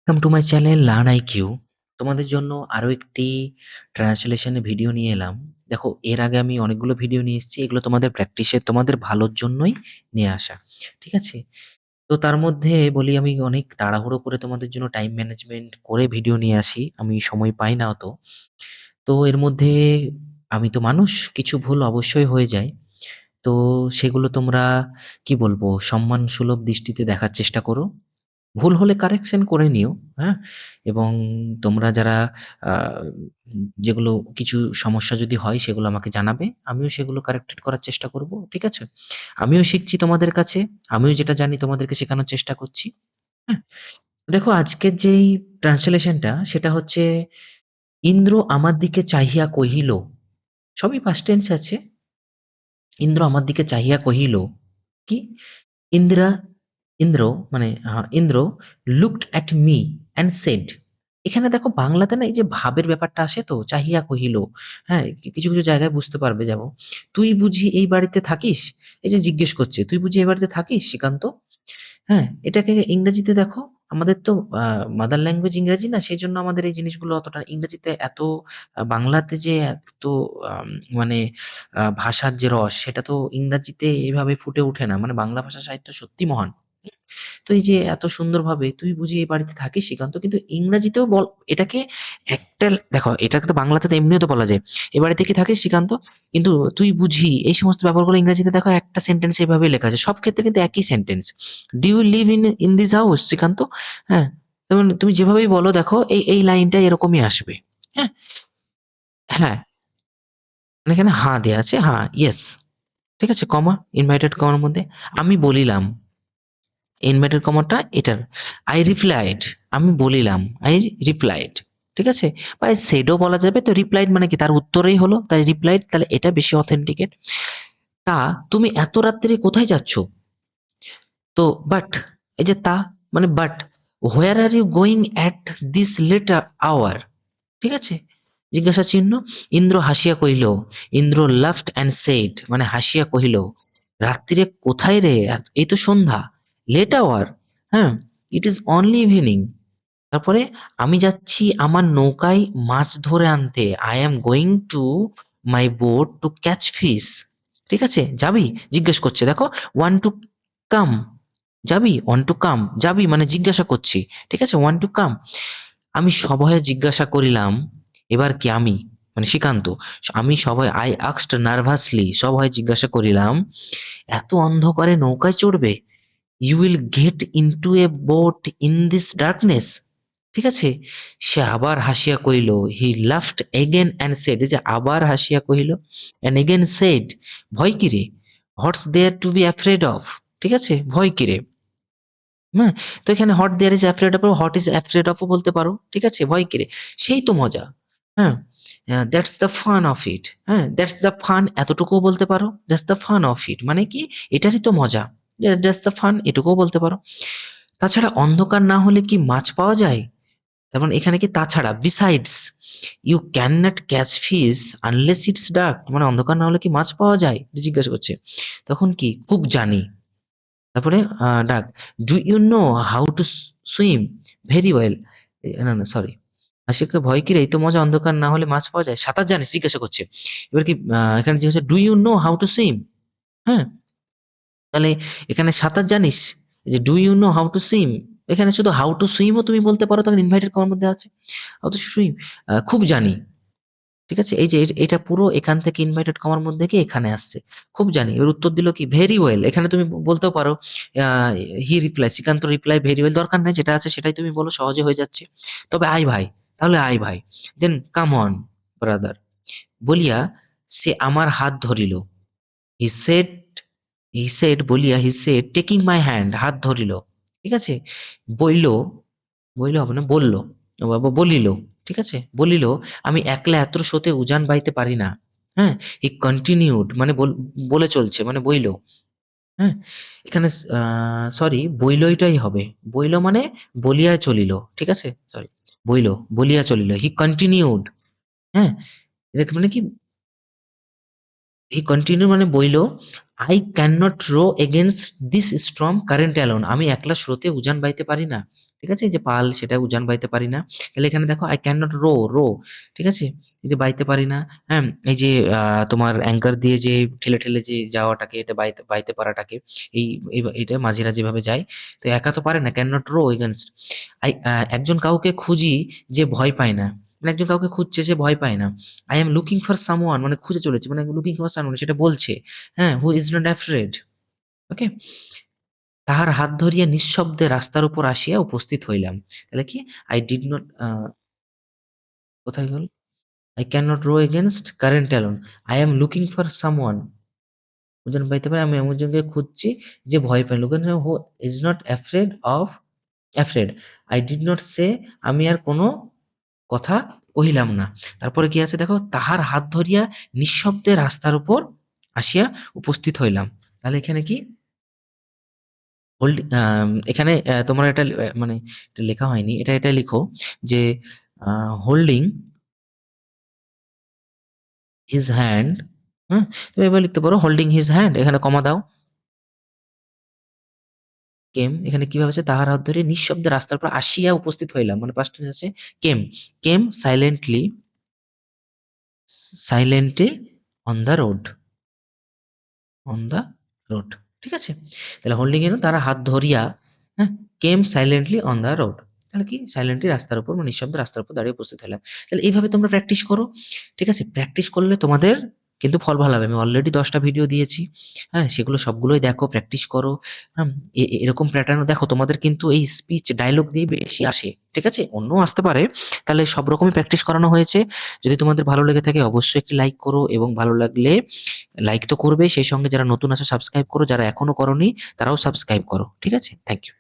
Welcome to my channel learn IQ. তোমাদের জন্য আরো একটি ট্রান্সলেশনের ভিডিও নিয়ে এলাম। দেখো, এর আগে আমি অনেকগুলো ভিডিও নিয়ে এসেছি, এগুলো তোমাদের প্র্যাকটিসে তোমাদের ভালোর জন্যই নিয়ে আসা। ঠিক আছে? তো তার মধ্যে বলি, আমি অনেক তাড়াহুড়ো করে তোমাদের জন্য টাইম ম্যানেজমেন্ট করে ভিডিও নিয়ে আসি, আমি সময় পাই না অত। তো এর মধ্যে আমি তো মানুষ, কিছু ভুল অবশ্যই হয়ে যায়। তো সেগুলো তোমরা কি বলবো, সম্মান সুলভ দৃষ্টিতে দেখার চেষ্টা করো। ভুল হলে কারেকশন করে নিও। হ্যাঁ? এবং তোমরা যারা আ যেগুলো কিছু সমস্যা যদি হয় সেগুলো আমাকে জানাবে। আমিও সেগুলো কারেক্টেড করার চেষ্টা করব। ঠিক আছে? আমিও শিখছি তোমাদের কাছে। আমিও যেটা জানি তোমাদেরকে শেখানোর চেষ্টা করছি। হ্যাঁ? দেখো, আজকের যেই ট্রান্সলেশনটা সেটা হচ্ছে, ইন্দ্র আমার দিকে চাহিয়া কহিল। সবই পাস্ট টেন্স আছে। ইন্দ্র আমার দিকে চাহিয়া কহিল কি? ইন্দ্রা ইন্দ্র মানে Indra looked at me and said. এখানে দেখো, বাংলাতে না এই যে ভাবের ব্যাপারটা আসে, তো চাহিয়া কহিল। হ্যাঁ, কিছু কিছু জায়গায় বুঝতে পারবে, যেমন তুই বুঝি এই বাড়িতে থাকিস। এই যে জিজ্ঞেস করছে, তুই বুঝি এই বাড়িতে থাকিস শ্রীকান্ত। হ্যাঁ, এটাকে ইংরেজিতে দেখো। আমাদের তো মাদার ল্যাঙ্গুয়েজ ইংরেজি না, সেই জন্য আমাদের এই জিনিসগুলো অতটা ইংরেজিতে এত বাংলাতে যে এত আম, মানে ভাষার যে রস, সেটা তো ইংরাজিতে এভাবে ফুটে ওঠে না। মানে বাংলা ভাষা সাহিত্য সত্যি মহান। তো এই যে এত সুন্দরভাবে তুই বুঝি এই বাড়িতে থাকিস শ্রীকান্ত, কিন্তু ইংরাজিতেও বল এটাকে। একটা দেখো, এটাকে তো বাংলাতে তো এমনিও তো বলা যায়, এ বাড়িতে কি থাকিস শ্রীকান্ত, কিন্তু তুই বুঝি এই সমস্ত ব্যাপারগুলো ইংরেজিতে দেখো একটা সেন্টেন্স এভাবে লেখা আছে, সব ক্ষেত্রে কিন্তু একই sentence. Do you live in in this house Srikanta. হ্যাঁ, তেমন তুমি যেভাবেই বলো, দেখো এই এই লাইনটা এরকমই আসবে। হ্যাঁ, হ্যাঁ, মানে এখানে হ্যাঁ দেয়া আছে, হ্যাঁ, ইয়েস। ঠিক আছে, কমা, ইনভাইটেড কমার মধ্যে আমি বলিলাম। ইনভার্টেড কমাটা এটার। আই রিপ্লাইড, আমি বলিলাম। I replied. ঠিক আছে? বা সেডও বলা যাবে। তো রিপ্লাইড মানে কি, তার উত্তরেই হলো, তাই রিপ্লাইড, তাহলে এটা বেশি অথেন্টিকেট। তা তুমি এত রাত্রে কোথায় যাচ্ছ? তো বাট, এই যে তা মানে but, where are you going at this late hour. ঠিক আছে? জিজ্ঞাসা চিহ্ন। ইন্দ্র হাসিয়া কহিল। ইন্দ্র লাফড অ্যান্ড সেইড, মানে হাসিয়া কহিল, রাত্রিরে কোথায় রে, এই তো সন্ধ্যা। Late hour. হ্যাঁ, ইট ইজ অনলি ইভিনিং। তারপরে, আমি যাচ্ছি আমার নৌকায় মাছ ধরে আনতে। I am going to my boat to catch fish. ঠিক আছে? যাবি? জিজ্ঞেস করছে, দেখো, ওয়ান টু কাম। যাবি? ওয়ান টু কাম, যাবি মানে জিজ্ঞাসা করছি। ঠিক আছে? Want to come. আমি সভয়ে জিজ্ঞাসা করিলাম। এবার কি আমি, মানে শ্রীকান্ত, আমি সবাই আই আক্সড নার্ভাসলি, সভয়ে জিজ্ঞাসা করিলাম, এত অন্ধকারে নৌকায় চড়বে? You will get into a boat in this darkness. ঠিক আছে? সে আবার হাসিয়া কহিল। He laughed again and said, যে আবার হাসিয়া কহিল, অ্যান্ড এগেন সেড, ভয় কিরে? What's there to be afraid of. ঠিক আছে? ভয় কিরে। হ্যাঁ, তো এখানে what there is afraid of, what is afraid of বলতে পারো। ঠিক আছে? ভয় কিরে, সেই তো মজা। হ্যাঁ, that's the fun of it. হ্যাঁ, দ্যাটস দ্য ফান, এতটুকুও বলতে পারো। That's the fun of it মানে কি, এটারই তো মজা। দ্যাটস দ্য ফান, এটুকুও বলতে পারো। তাছাড়া অন্ধকার না হলে কি মাছ পাওয়া যায়? তারপর এখানে কি তাছাড়া, besides, you can not catch fish unless it's dark, মানে অন্ধকার না হলে কি মাছ পাওয়া যায়, জিজ্ঞাসা করছে। তখন কি, খুব জানি। তারপরে ডাক, do you know how to swim very well. না না, সরি, আশিককে ভয় কি রে, এই তো মজা, অন্ধকার না হলে মাছ পাওয়া যায়, সাঁতার জানিস, জিজ্ঞাসা করছে। এবার কি, এখানে জিজ্ঞাসা, do you know how to swim. হ্যাঁ, তাহলে এখানে সাঁতার জানিস, এই যে do you know how to swim, এখানে শুধু হাউ টু সুইমও তুমি বলতে পারো, তখন ইনভাইটেড করার মধ্যে আছে। হাউ টু সুইম, খুব জানি। ঠিক আছে? এই যে এটা পুরো এখান থেকে ইনভাইটেড কমার মধ্যে কি এখানে আসছে, খুব জানি। এর উত্তর দিল কি, ভেরি ওয়েল। এখানে তুমি বলতেও পারো he reply, Srikanta reply very well, দরকার নেই, যেটা আছে সেটাই তুমি বলো, সহজে হয়ে যাচ্ছে। তবে আই ভাই, তাহলে আই ভাই, দেন কাম অন ব্রাদার বলিয়া সে আমার হাত ধরিল। হি সেড, বলিয়া, he said taking my hand, হাত ধরিল। ঠিক আছে? বইল, বইল হবে না, বলল, ও বাবা, বলিল। ঠিক আছে? বলিল, আমি একলা এত স্রোতে উজান বাইতে পারি না। হ্যাঁ, হি কন্টিনিউড মানে বলে চলছে, মানে বইল। হ্যাঁ, এখানে সরি, বইলইটাই হবে। বইল মানে বলিয়া চলিল। ঠিক আছে? সরি, বইল, বলিয়া চলিল, হি কন্টিনিউড। হ্যাঁ, এটা মানে কি, হি কন্টিনিউ মানে বইল, I can not row against this strong current alone, আমি একলা স্রোতে উজান বাইতে পারি না। ঠিক আছে? এই যে পাল সেটা উজান বাইতে পারি না। তাহলে এখানে দেখো I cannot row, ঠিক আছে? এই যে বাইতে পারি না, হ্যাঁ? এই যে তোমার অ্যাঙ্কার দিয়ে যে ঠেলে যে যাওয়াটাকে এটা বাইতে বাইতে পারাটাকে এই এটা মাঝিরা যেভাবে যায়, তো একা তো পারে না cannot row against একজন কাউকে খুঁজি যে ভয় পায় না। মানে একজন কাউকে খুঁজছে সে ভয় পায় না। I am looking for someone মানে খুঁজে চলেছে মানে looking for someone সেটা বলছে, হ্যাঁ? Who is not afraid, ওকে? তাহার হাত ধরিয়া নিঃশব্দে রাস্তার উপর আসিয়া উপস্থিত হইলাম। তাহলে কি? I did not কোথায় গেল? I cannot row against current alone. I am looking for someone ওজন পাইতে পারে আমি এমন জনকে খুঁজছি যে ভয় পায় না। who is not afraid. I did not say আমি আর কোনো কথা কহিলাম না। তারপরে কি আছে দেখো? তাহার হাত ধরিয়া নিঃশব্দে রাস্তার উপর আসিয়া উপস্থিত হইলাম। তাহলে এখানে কি? এখানে তোমার এটা মানে এটা লেখা হয়নি। এটা লিখো যে হোল্ডিং হিজ হ্যান্ড, হুম? তুমি এভাবে লিখতে পারো হোল্ডিং হিজ হ্যান্ড, এখানে কমা দাও। কেম এখানে কিভাবে আছে? তাহার হাত ধরে নিঃশব্দে রাস্তার উপর আসিয়া উপস্থিত হইলাম। মানে পাস্ট টেন্স আছে came, came silently on the road, on the road. ঠিক আছে? তাহলে হোল্ডিং এর তারা হাত ধরিয়া, হ্যাঁ, came silently on the road. তাহলে কি? সাইলেন্টলি রাস্তার উপর মানে নিঃশব্দে রাস্তার উপর দাঁড়িয়ে উপস্থিত হলাম। তাহলে এইভাবে তোমরা প্র্যাকটিস করো। ঠিক আছে? প্র্যাকটিস করলে তোমাদের কিন্তু ফল ভালো হবে। আমি অলরেডি ১০ টা ভিডিও দিয়েছি। হ্যাঁ? সেগুলো সবগুলোই দেখো, প্র্যাকটিস করো। হুম? এরকম প্যাটার্ন দেখো তোমাদের কিন্তু এই স্পিচ ডায়ালগ দিয়ে বেশি আসে। ঠিক আছে? অন্যও আসতে পারে। তাহলে সব রকমই প্র্যাকটিস করানো হয়েছে। যদি তোমাদের ভালো লেগে থাকে অবশ্যই একটি লাইক করো এবং ভালো লাগলে লাইক তো করবেই, সেই সঙ্গে যারা নতুন আছো সাবস্ক্রাইব করো, যারা এখনো করোনি তারাও সাবস্ক্রাইব করো। ঠিক আছে? Thank you.